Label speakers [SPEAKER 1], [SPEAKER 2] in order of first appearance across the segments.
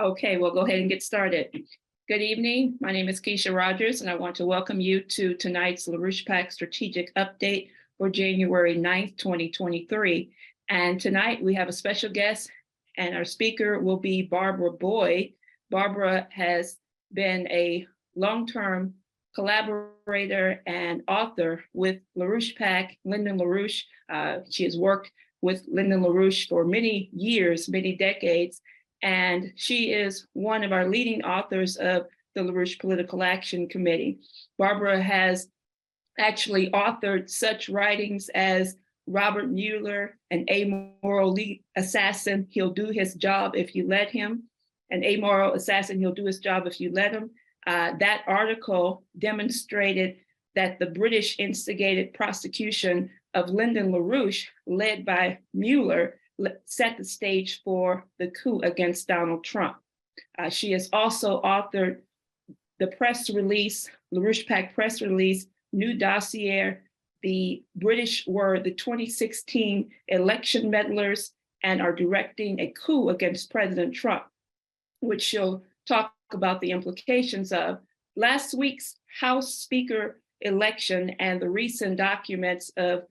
[SPEAKER 1] Okay, we'll go ahead and get started. Good evening. My name is Keisha Rogers, and I want to welcome you to tonight's LaRouche PAC Strategic Update for January 9th, 2023. And tonight we have a special guest, and our speaker will be Barbara Boyd. Barbara has been a long-term collaborator and author with LaRouche PAC, Lyndon LaRouche. She has worked with Lyndon LaRouche for many years, many decades, and she is one of our leading authors of the LaRouche Political Action Committee. Barbara has actually authored such writings as Robert Mueller, an amoral assassin, he'll do his job if you let him. An amoral assassin, he'll do his job if you let him. That article demonstrated that the British instigated prosecution of Lyndon LaRouche, led by Mueller, set the stage for the coup against Donald Trump. She has also authored the press release, LaRouche PAC press release, New Dossier. The British were the 2016 election meddlers and are directing a coup against President Trump, which she'll talk about the implications of. Last week's House Speaker election and the recent documents of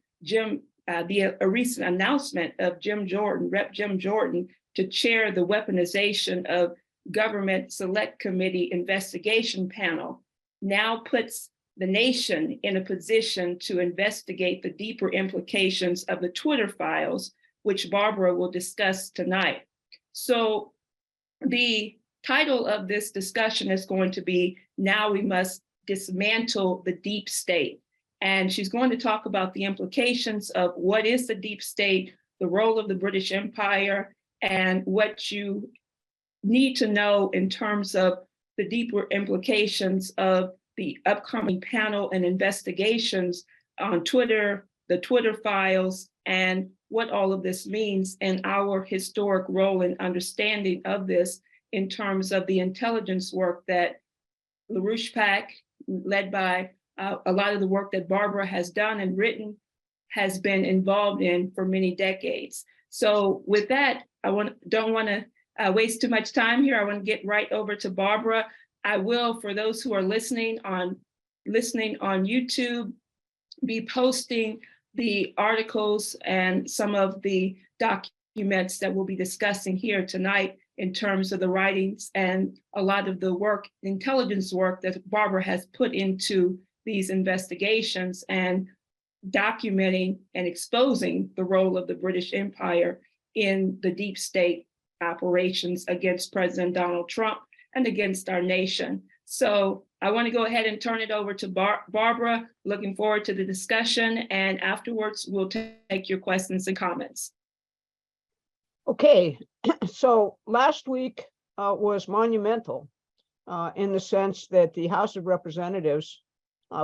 [SPEAKER 1] a recent announcement of Rep. Jim Jordan, to chair the Weaponization of Government Select Committee investigation panel, now puts the nation in a position to investigate the deeper implications of the Twitter files, which Barbara will discuss tonight. So the title of this discussion is going to be Now We Must Dismantle the Deep State. And she's going to talk about the implications of what is the deep state, the role of the British Empire, and what you need to know in terms of the deeper implications of the upcoming panel and investigations on Twitter, the Twitter files, and what all of this means and our historic role and understanding of this in terms of the intelligence work that LaRouche PAC, led by a lot of the work that Barbara has done and written, has been involved in for many decades. So with that, don't want to waste too much time here. I want to get right over to Barbara. I will, for those who are listening on YouTube, be posting the articles and some of the documents that we'll be discussing here tonight in terms of the writings and a lot of the work, intelligence work that Barbara has put into these investigations and documenting and exposing the role of the British Empire in the deep state operations against President Donald Trump and against our nation. So I want to go ahead and turn it over to Barbara. Looking forward to the discussion, and afterwards we'll take your questions and comments.
[SPEAKER 2] Okay, so last week was monumental in the sense that the House of Representatives,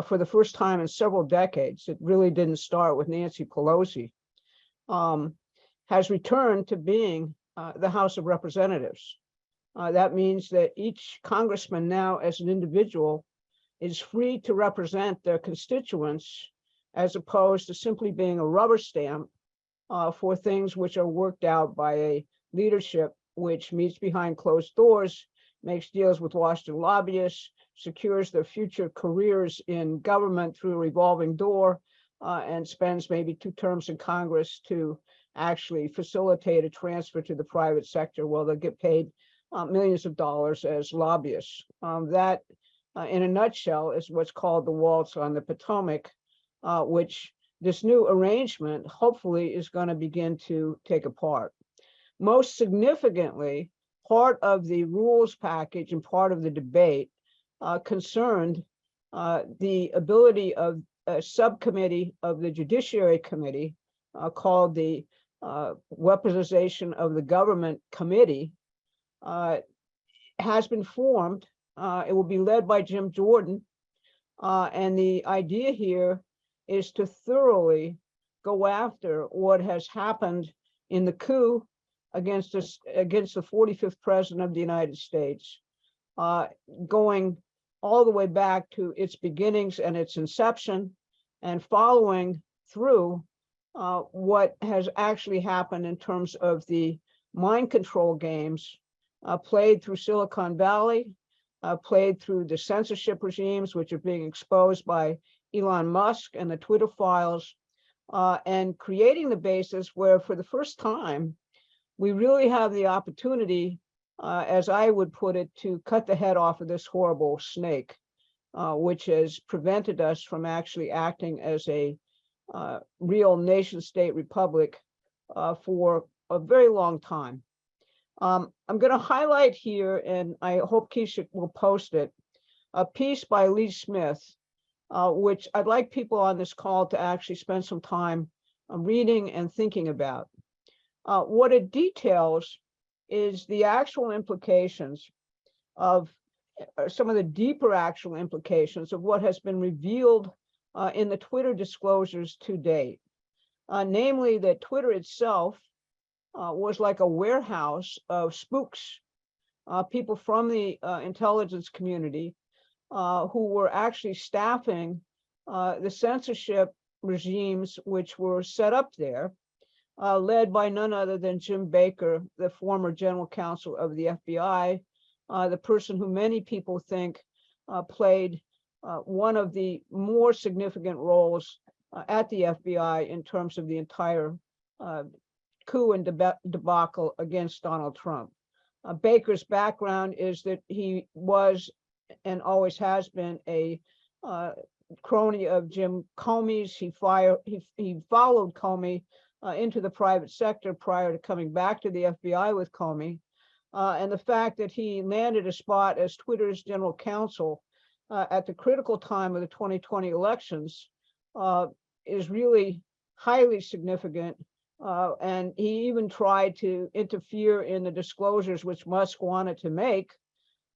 [SPEAKER 2] for the first time in several decades, it really didn't start with Nancy Pelosi, has returned to being the House of Representatives. That means that each congressman now, as an individual, is free to represent their constituents as opposed to simply being a rubber stamp for things which are worked out by a leadership which meets behind closed doors, makes deals with Washington lobbyists, secures their future careers in government through a revolving door, and spends maybe 2 terms in Congress to actually facilitate a transfer to the private sector while they'll get paid millions of dollars as lobbyists. That, in a nutshell, is what's called the waltz on the Potomac, which this new arrangement hopefully is going to begin to take apart. Most significantly, part of the rules package and part of the debate concerned the ability of a subcommittee of the Judiciary Committee called the Weaponization of the Government Committee has been formed. It will be led by Jim Jordan, and the idea here is to thoroughly go after what has happened in the coup against the 45th president of the United States, going all the way back to its beginnings and its inception, and following through what has actually happened in terms of the mind control games played through Silicon Valley, played through the censorship regimes, which are being exposed by Elon Musk and the Twitter files, and creating the basis where, for the first time, we really have the opportunity, as I would put it, to cut the head off of this horrible snake, which has prevented us from actually acting as a real nation-state republic for a very long time. I'm going to highlight here, and I hope Keisha will post it, a piece by Lee Smith, which I'd like people on this call to actually spend some time reading and thinking about. What it details is the actual implications of some of the deeper actual implications of what has been revealed in the Twitter disclosures to date. Namely, that Twitter itself was like a warehouse of spooks, people from the intelligence community who were actually staffing the censorship regimes which were set up there, led by none other than Jim Baker, the former general counsel of the FBI, the person who many people think played one of the more significant roles at the FBI in terms of the entire coup and debacle against Donald Trump. Baker's background is that he was and always has been a crony of Jim Comey's. He followed Comey into the private sector prior to coming back to the FBI with Comey. And the fact that he landed a spot as Twitter's general counsel at the critical time of the 2020 elections is really highly significant. And he even tried to interfere in the disclosures which Musk wanted to make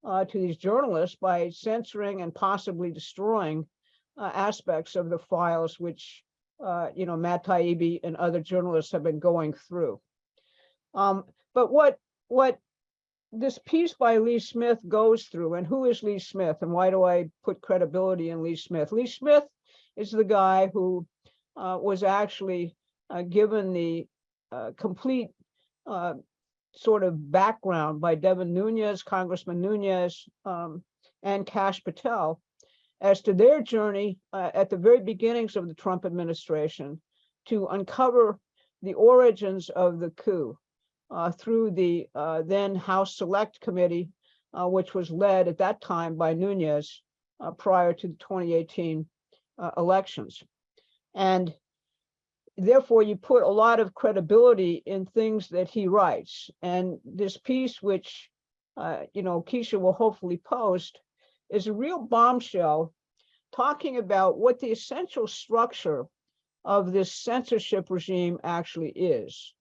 [SPEAKER 2] to these journalists by censoring and possibly destroying aspects of the files which Matt Taibbi and other journalists have been going through. But what this piece by Lee Smith goes through, and who is Lee Smith, and why do I put credibility in Lee Smith? Lee Smith is the guy who was actually given the complete sort of background by Devin Nunes, Congressman Nunes, and Kash Patel as to their journey at the very beginnings of the Trump administration to uncover the origins of the coup through the then House Select Committee, which was led at that time by Nunes prior to the 2018 elections. And therefore, you put a lot of credibility in things that he writes. And this piece, which Keisha will hopefully post, is a real bombshell talking about what the essential structure of this censorship regime actually is.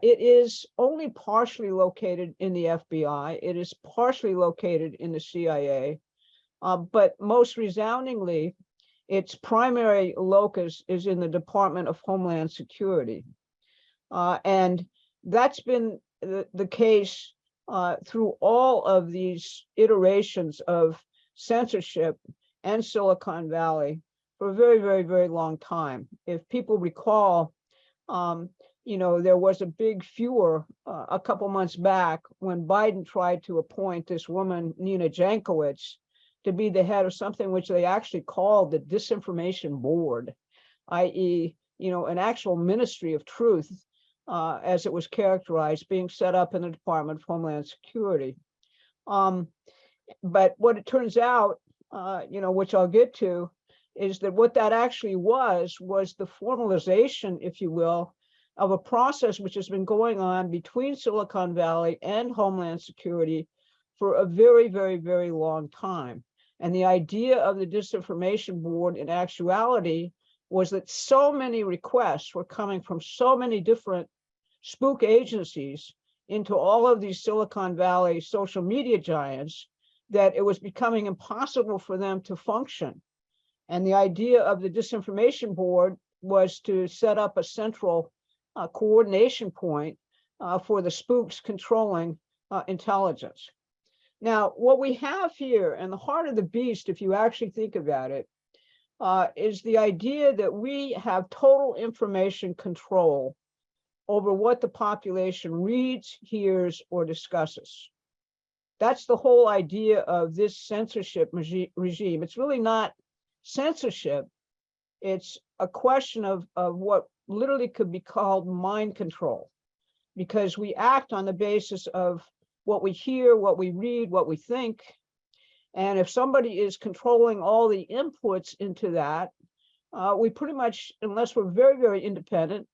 [SPEAKER 2] It is only partially located in the FBI. It is partially located in the CIA, but most resoundingly, its primary locus is in the Department of Homeland Security. And that's been the case through all of these iterations of censorship and Silicon Valley for a very, very, very long time. If people recall, there was a big furor a couple months back when Biden tried to appoint this woman, Nina Jankowicz, to be the head of something which they actually called the Disinformation Board, i.e., an actual ministry of truth, as it was characterized, being set up in the Department of Homeland Security. But what it turns out, which I'll get to, is that what that actually was the formalization, if you will, of a process which has been going on between Silicon Valley and Homeland Security for a very, very, very long time. And the idea of the Disinformation Board in actuality was that so many requests were coming from so many different spook agencies into all of these Silicon Valley social media giants that it was becoming impossible for them to function. And the idea of the Disinformation Board was to set up a central coordination point for the spooks controlling intelligence. Now, what we have here, and the heart of the beast, if you actually think about it, is the idea that we have total information control over what the population reads, hears, or discusses. that's the whole idea of this censorship regime. It's really not censorship. It's a question of what literally could be called mind control, because we act on the basis of what we hear, what we read, what we think. And if somebody is controlling all the inputs into that, we pretty much, unless we're very, very independent,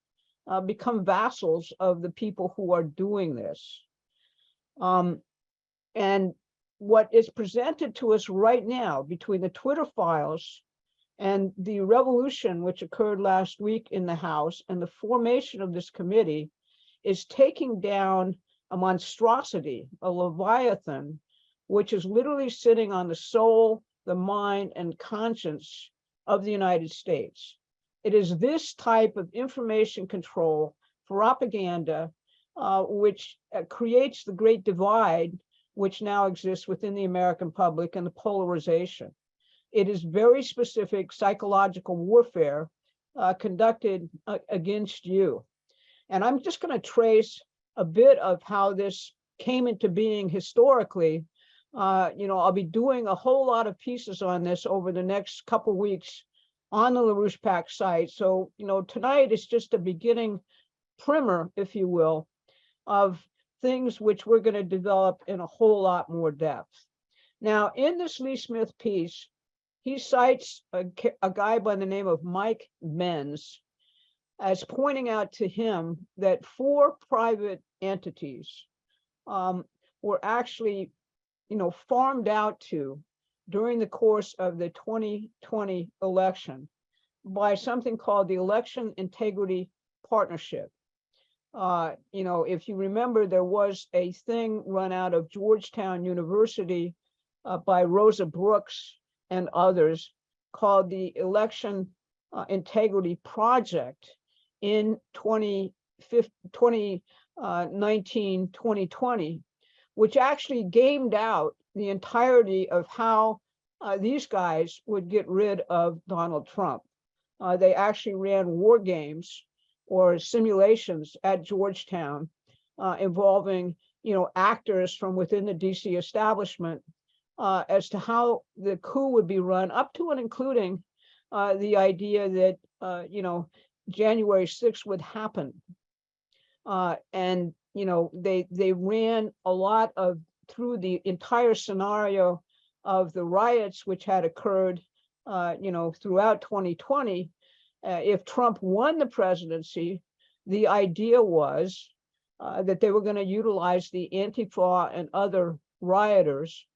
[SPEAKER 2] become vassals of the people who are doing this. And what is presented to us right now between the Twitter files and the revolution which occurred last week in the House and the formation of this committee is taking down a monstrosity, a leviathan, which is literally sitting on the soul, the mind, and conscience of the United States. It is this type of information control, propaganda, which creates the great divide which now exists within the American public and the polarization. It is very specific psychological warfare conducted against you. And I'm just going to trace a bit of how this came into being historically. I'll be doing a whole lot of pieces on this over the next couple of weeks on the LaRouche PAC site. So, tonight is just a beginning primer, if you will, of things which we're going to develop in a whole lot more depth. Now, in this Lee Smith piece, he cites a guy by the name of Mike Menz as pointing out to him that 4 private entities were actually, farmed out to during the course of the 2020 election by something called the Election Integrity Partnership. If you remember, there was a thing run out of Georgetown University by Rosa Brooks and others called the Election Integrity Project in 2019, 2020, which actually gamed out the entirety of how these guys would get rid of Donald Trump. They actually ran war games or simulations at Georgetown involving, actors from within the DC establishment as to how the coup would be run, up to and including the idea that, January 6th would happen. And they ran a lot of, through the entire scenario of the riots which had occurred, throughout 2020. If Trump won the presidency, the idea was that they were going to utilize the Antifa and other rioters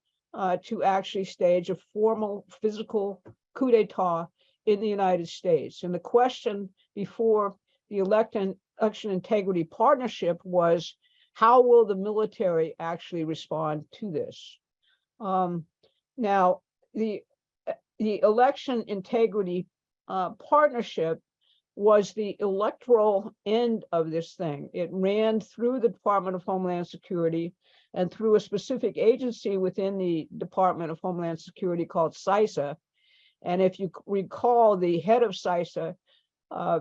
[SPEAKER 2] to actually stage a formal physical coup d'etat in the United States. And the question before the Election Integrity Partnership was, how will the military actually respond to this? Now, the Election Integrity Partnership was the electoral end of this thing. It ran through the Department of Homeland Security and through a specific agency within the Department of Homeland Security called CISA. And if you recall, the head of CISA,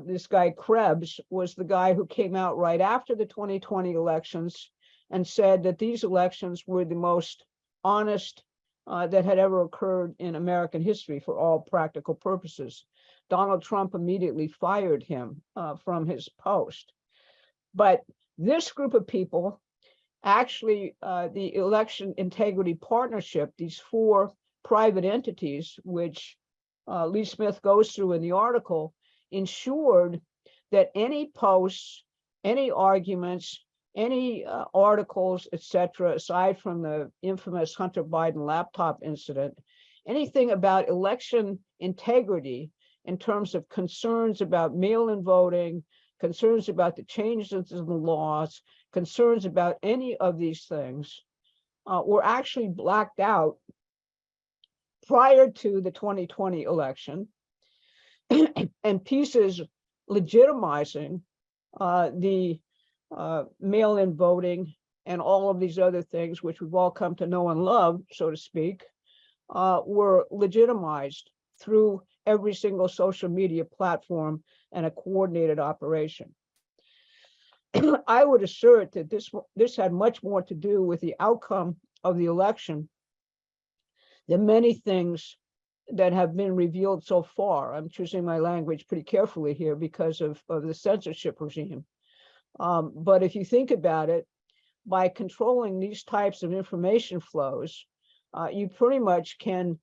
[SPEAKER 2] this guy Krebs, was the guy who came out right after the 2020 elections and said that these elections were the most honest that had ever occurred in American history for all practical purposes. Donald Trump immediately fired him from his post. But this group of people, actually, the Election Integrity Partnership, these 4 private entities, which Lee Smith goes through in the article, ensured that any posts, any arguments, any articles, etc., aside from the infamous Hunter Biden laptop incident, anything about election integrity in terms of concerns about mail-in voting, concerns about the changes in the laws, concerns about any of these things were actually blacked out prior to the 2020 election, and pieces legitimizing the mail-in voting and all of these other things, which we've all come to know and love, so to speak, were legitimized through every single social media platform and a coordinated operation. I would assert that this had much more to do with the outcome of the election, the many things that have been revealed so far. I'm choosing my language pretty carefully here because of the censorship regime. But if you think about it, by controlling these types of information flows, you pretty much can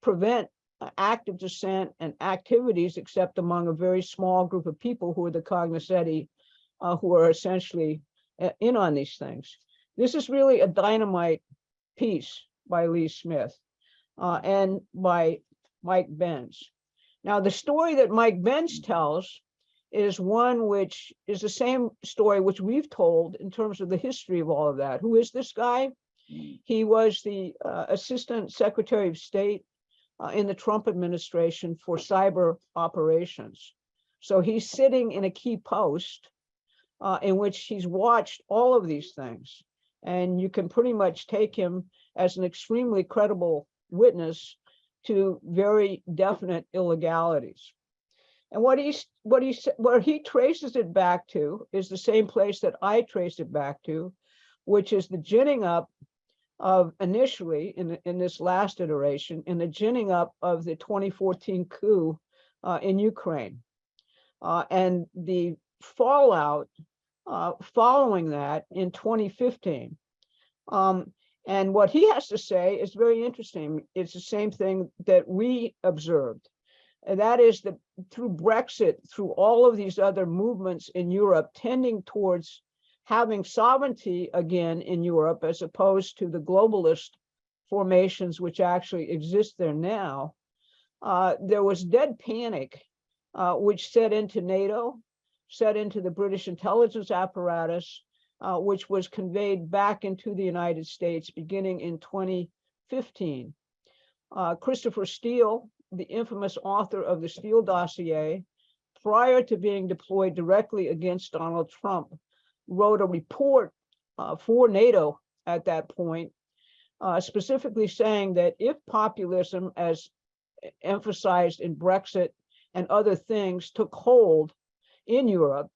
[SPEAKER 2] prevent active dissent and activities, except among a very small group of people who are the cognoscenti, who are essentially in on these things. This is really a dynamite piece by Lee Smith and by Mike Benz. Now, the story that Mike Benz tells is one which is the same story which we've told in terms of the history of all of that. Who is this guy? He was the Assistant Secretary of State in the Trump administration for cyber operations. So he's sitting in a key post in which he's watched all of these things. And you can pretty much take him as an extremely credible witness to very definite illegalities. And what he traces it back to is the same place that I traced it back to, which is the ginning up of initially in this last iteration, in the ginning up of the 2014 coup in Ukraine, and the fallout following that in 2015. And what he has to say is very interesting. It's the same thing that we observed. And that is that through Brexit, through all of these other movements in Europe tending towards having sovereignty again in Europe, as opposed to the globalist formations which actually exist there now, there was dead panic, which set into NATO, set into the British intelligence apparatus, which was conveyed back into the United States beginning in 2015. Christopher Steele, the infamous author of the Steele dossier, prior to being deployed directly against Donald Trump, wrote a report for NATO at that point, specifically saying that if populism, as emphasized in Brexit and other things, took hold in Europe,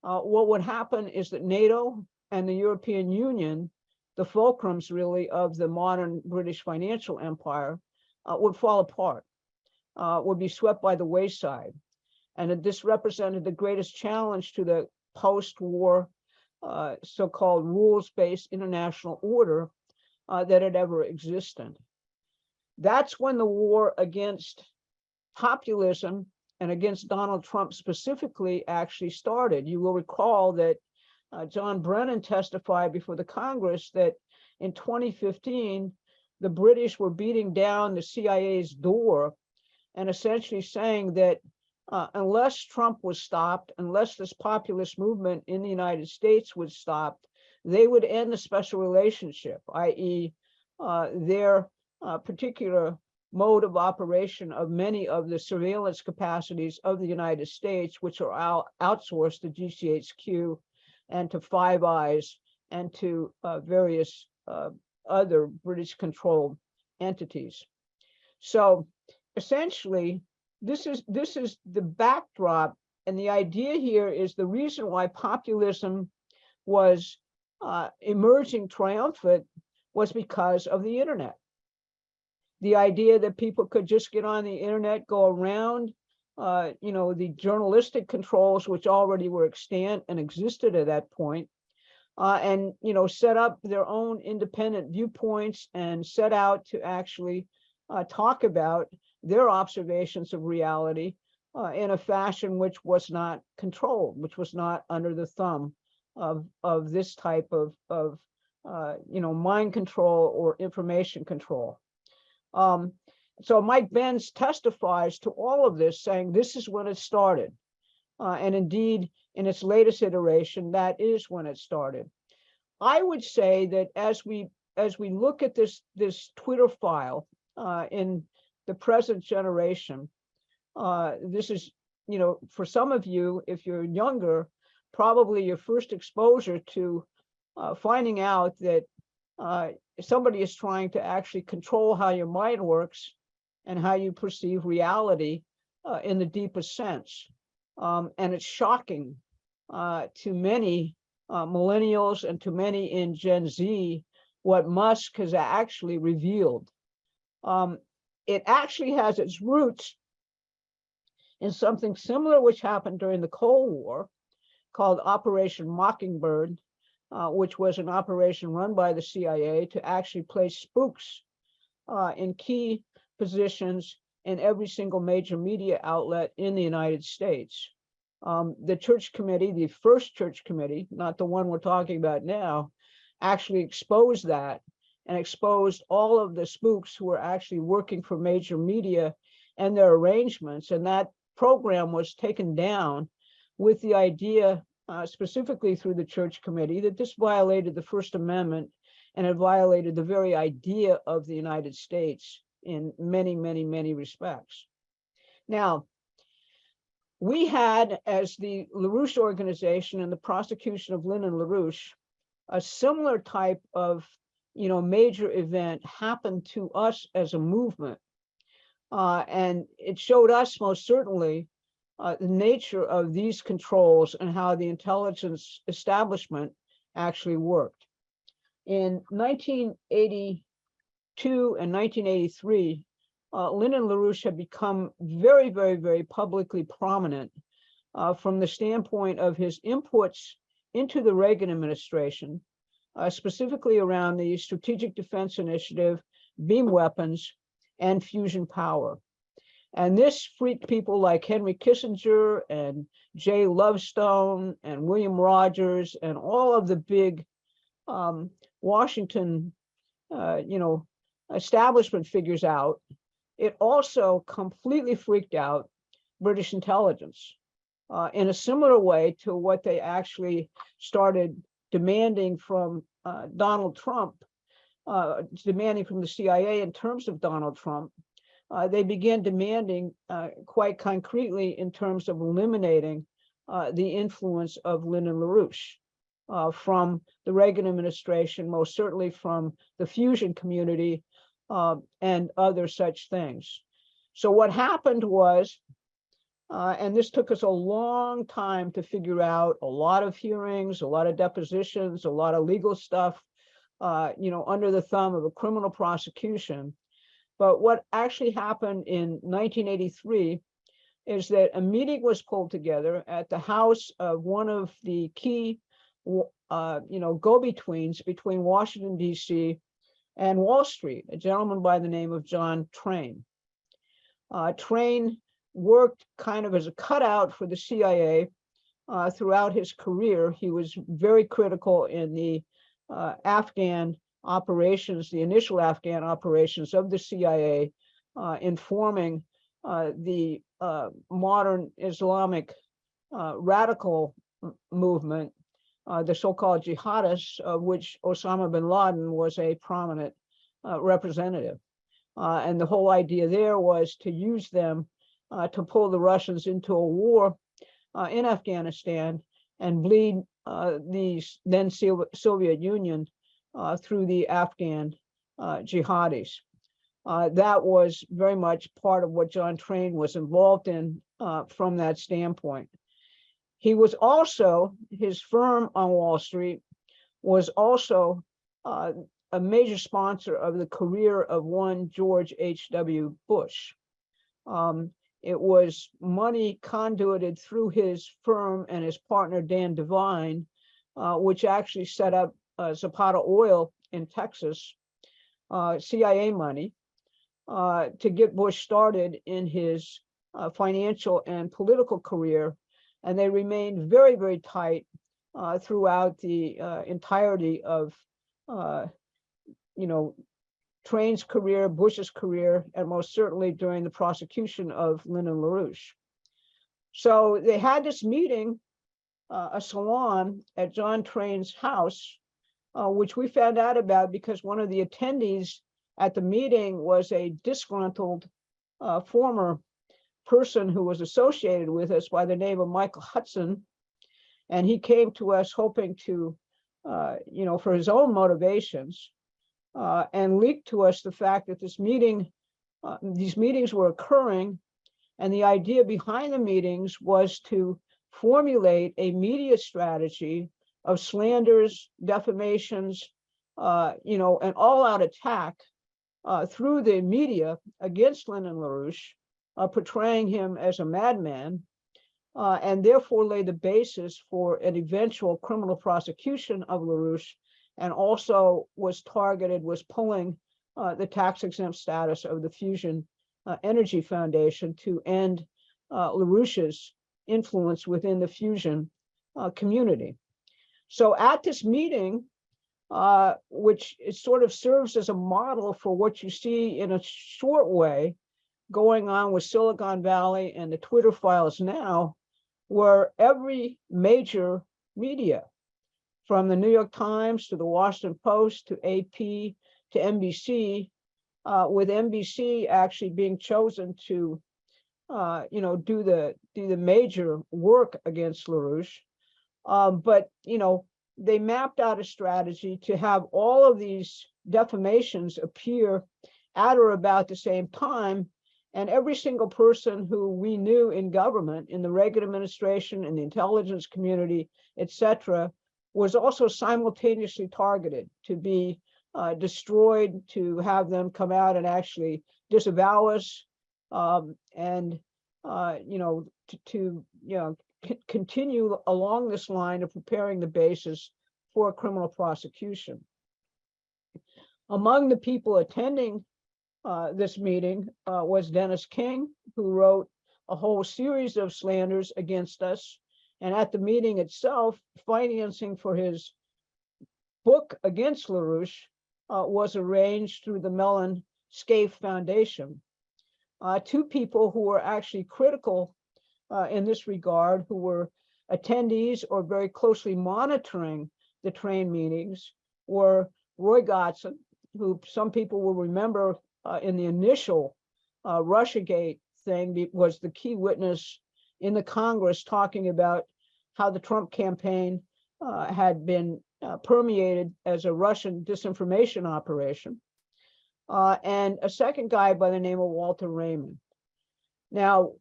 [SPEAKER 2] what would happen is that NATO and the European Union, the fulcrums really of the modern British financial empire, would fall apart, would be swept by the wayside. And that this represented the greatest challenge to the post-war so-called rules-based international order that had ever existed. That's when the war against populism and against Donald Trump specifically actually started. You will recall that John Brennan testified before the Congress that in 2015, the British were beating down the CIA's door and essentially saying that unless Trump was stopped, unless this populist movement in the United States was stopped, they would end the special relationship, i.e. Their particular mode of operation of many of the surveillance capacities of the United States, which are outsourced to GCHQ and to Five Eyes and to various other British-controlled entities. So essentially, this is the backdrop, and the idea here is the reason why populism was emerging triumphant was because of the internet. The idea that people could just get on the internet, go around, the journalistic controls which already were extant and existed at that point, and set up their own independent viewpoints and set out to actually talk about their observations of reality in a fashion which was not controlled, which was not under the thumb of this type of mind control or information control. So Mike Benz testifies to all of this, saying this is when it started. And indeed, in its latest iteration, that is when it started. I would say that as we look at this Twitter file in the present generation, this is, for some of you, if you're younger, probably your first exposure to finding out that somebody is trying to actually control how your mind works and how you perceive reality in the deepest sense. And it's shocking to many millennials and to many in Gen Z what Musk has actually revealed. It actually has its roots in something similar which happened during the Cold War, called Operation Mockingbird, which was an operation run by the CIA to actually place spooks in key positions in every single major media outlet in the United States. The church committee, the first church committee, not the one we're talking about now, actually exposed that and exposed all of the spooks who were actually working for major media and their arrangements. And that program was taken down with the idea, specifically through the church committee, that this violated the First Amendment and it violated the very idea of the United States in many, many, many respects. Now, we had, as the LaRouche organization and the prosecution of Lyndon LaRouche, a similar type of, major event happened to us as a movement. And it showed us most certainly the nature of these controls and how the intelligence establishment actually worked. In 1982 and 1983, Lyndon LaRouche had become very, very, very publicly prominent from the standpoint of his inputs into the Reagan administration, specifically around the Strategic Defense Initiative, beam weapons, and fusion power. And this freaked people like Henry Kissinger and Jay Lovestone and William Rogers and all of the big Washington, establishment figures out. It also completely freaked out British intelligence in a similar way to what they actually started demanding from Donald Trump, demanding from the CIA in terms of Donald Trump. They began demanding quite concretely in terms of eliminating the influence of Lyndon LaRouche from the Reagan administration, most certainly from the fusion community and other such things. So what happened was, and this took us a long time to figure out, a lot of hearings, a lot of depositions, a lot of legal stuff, under the thumb of a criminal prosecution. But what actually happened in 1983 is that a meeting was pulled together at the house of one of the key, go-betweens between Washington, D.C. and Wall Street, a gentleman by the name of John Train. Train worked kind of as a cutout for the CIA throughout his career. He was very critical in the Afghan operations, the initial Afghan operations of the CIA, informing the modern Islamic radical movement, the so-called jihadists, of which Osama bin Laden was a prominent representative. And the whole idea there was to use them to pull the Russians into a war in Afghanistan and bleed the then Soviet Union through the Afghan jihadis. That was very much part of what John Train was involved in from that standpoint. He was also, his firm on Wall Street was also a major sponsor of the career of one George H.W. Bush. It was money conduited through his firm and his partner, Dan Devine, which actually set up Zapata Oil in Texas, CIA money, to get Bush started in his financial and political career. And they remained very, very tight throughout the entirety of, Train's career, Bush's career, and most certainly during the prosecution of Lyndon LaRouche. So they had this meeting, a salon at John Train's house, which we found out about because one of the attendees at the meeting was a disgruntled former person who was associated with us by the name of Michael Hudson. And he came to us hoping to, for his own motivations, and leaked to us the fact that these meetings were occurring. And the idea behind the meetings was to formulate a media strategy of slanders, defamations, an all-out attack through the media against Lyndon LaRouche, portraying him as a madman, and therefore lay the basis for an eventual criminal prosecution of LaRouche, and also was pulling the tax-exempt status of the Fusion Energy Foundation to end LaRouche's influence within the Fusion community. So at this meeting, which it sort of serves as a model for what you see in a short way going on with Silicon Valley and the Twitter files now, where every major media, from the New York Times to the Washington Post to AP to NBC, with NBC actually being chosen to do the major work against LaRouche, but they mapped out a strategy to have all of these defamations appear at or about the same time. And every single person who we knew in government, in the Reagan administration, in the intelligence community, etc., was also simultaneously targeted to be destroyed, to have them come out and actually disavow us, and continue along this line of preparing the basis for a criminal prosecution. Among the people attending this meeting was Dennis King, who wrote a whole series of slanders against us. And at the meeting itself, financing for his book against LaRouche was arranged through the Mellon Scaife Foundation. Two people who were actually critical in this regard, who were attendees or very closely monitoring the train meetings, were Roy Godson, who some people will remember in the initial Russiagate thing, was the key witness in the Congress talking about how the Trump campaign had been permeated as a Russian disinformation operation, and a second guy by the name of Walter Raymond. Now,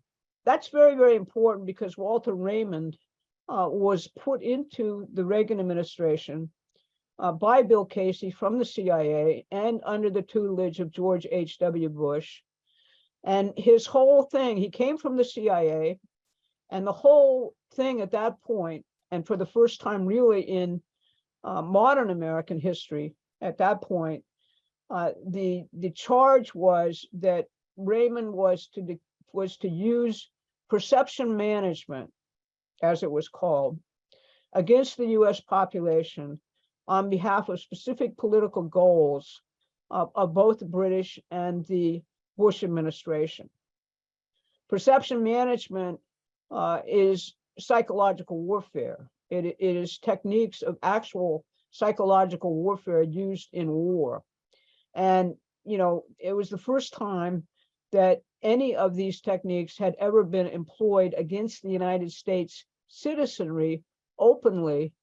[SPEAKER 2] that's very, very important because Walter Raymond was put into the Reagan administration by Bill Casey from the CIA and under the tutelage of George H.W. Bush. And his whole thing, he came from the CIA, and the whole thing at that point, and for the first time really in modern American history at that point, the charge was that Raymond was to use perception management, as it was called, against the US population on behalf of specific political goals of both the British and the Bush administration. Perception management is psychological warfare. It is techniques of actual psychological warfare used in war. And, it was the first time that any of these techniques had ever been employed against the United States citizenry openly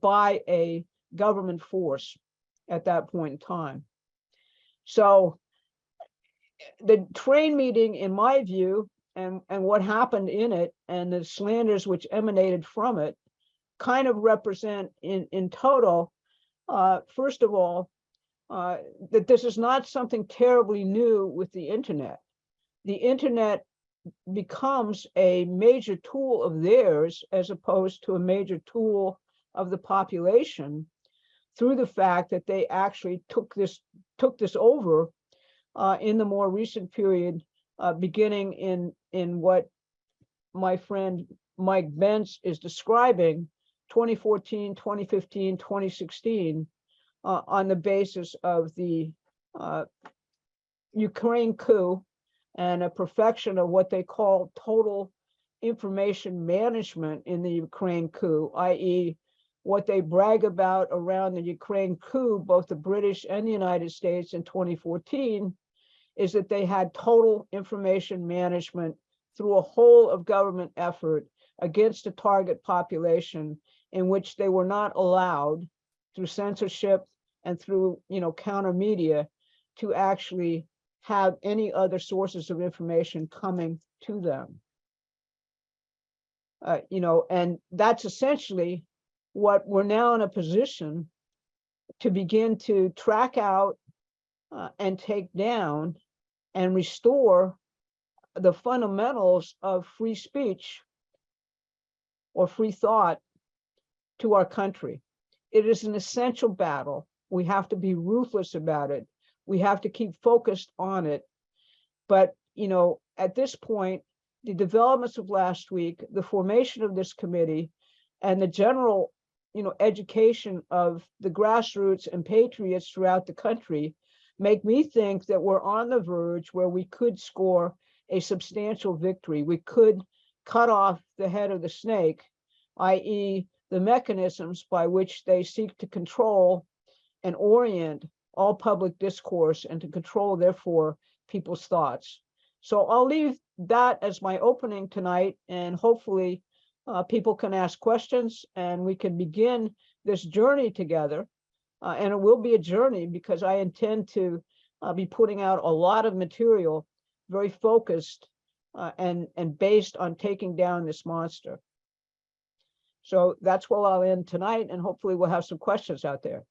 [SPEAKER 2] by a government force at that point in time. So the train meeting, in my view, and what happened in it, and the slanders which emanated from it, kind of represent in total, first of all, that this is not something terribly new with the internet. The internet becomes a major tool of theirs as opposed to a major tool of the population through the fact that they actually took this over in the more recent period, beginning in what my friend Mike Bentz is describing, 2014, 2015, 2016, on the basis of the Ukraine coup and a perfection of what they call total information management in the Ukraine coup, i.e., what they brag about around the Ukraine coup, both the British and the United States in 2014, is that they had total information management through a whole of government effort against a target population in which they were not allowed, through censorship and through counter media, to actually have any other sources of information coming to them. And that's essentially what we're now in a position to begin to track out and take down and restore the fundamentals of free speech or free thought to our country. It is an essential battle. We have to be ruthless about it. We have to keep focused on it. But, you know, at this point, the developments of last week, the formation of this committee, and the general, you know, education of the grassroots and patriots throughout the country make me think that we're on the verge where we could score a substantial victory. We could cut off the head of the snake, i.e., the mechanisms by which they seek to control and orient all public discourse and to control, therefore, people's thoughts. So I'll leave that as my opening tonight, and hopefully people can ask questions and we can begin this journey together. And it will be a journey because I intend to be putting out a lot of material, very focused and based on taking down this monster. So that's where I'll end tonight, and hopefully we'll have some questions out there.